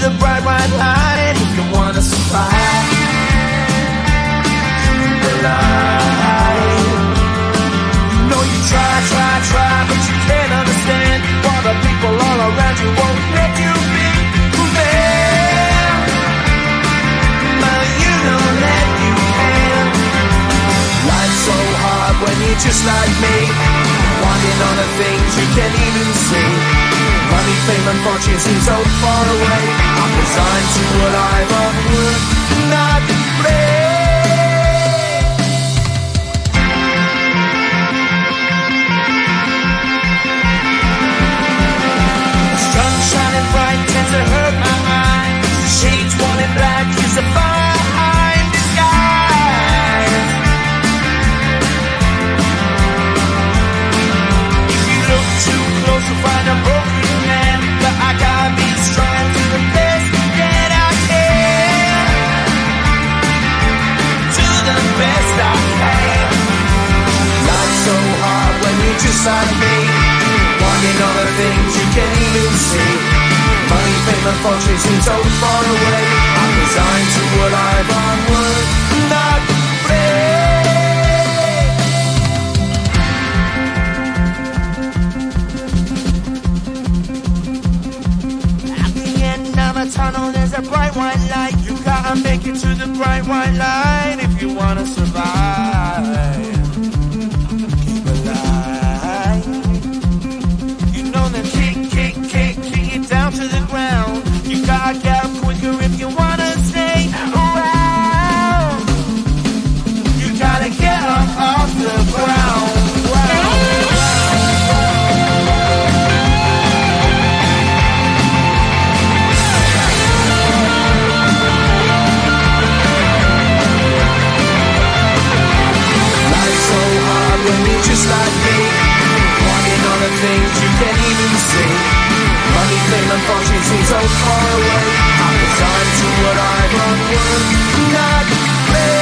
the bright white line if you wanna survive. The line. You know you try, but you can't understand why the people all around you won't let you be. Man, but you know that you can. Life's so hard when you're just like me, wanting all the things you can't even see. Money, fame and fortune seem so far away. I'm resigned to a life of work, not play. Sun shining bright tends to hurt my eyes. Shades worn in black is a fine disguise. If you look too close you'll find a broken man, but I gotta be strong to the best that I can. To the best I can. Life's so hard when you're just like me, wanting all the things you can't even see. Money, fame and fortune seem so far away. I'm resigned to a life on work, not play. At the end of a tunnel there's a bright white light. You gotta make it to the bright white light if you wanna survive. Keep alive. You know that kick it down to the ground. You gotta get up quicker if you wanna stay around. You gotta get up off the ground. Life's so hard when you're just like me, wanting all the things you can't even see. Money, fame and fortune seem so far away. I'm resigned to what I've unworked, not play.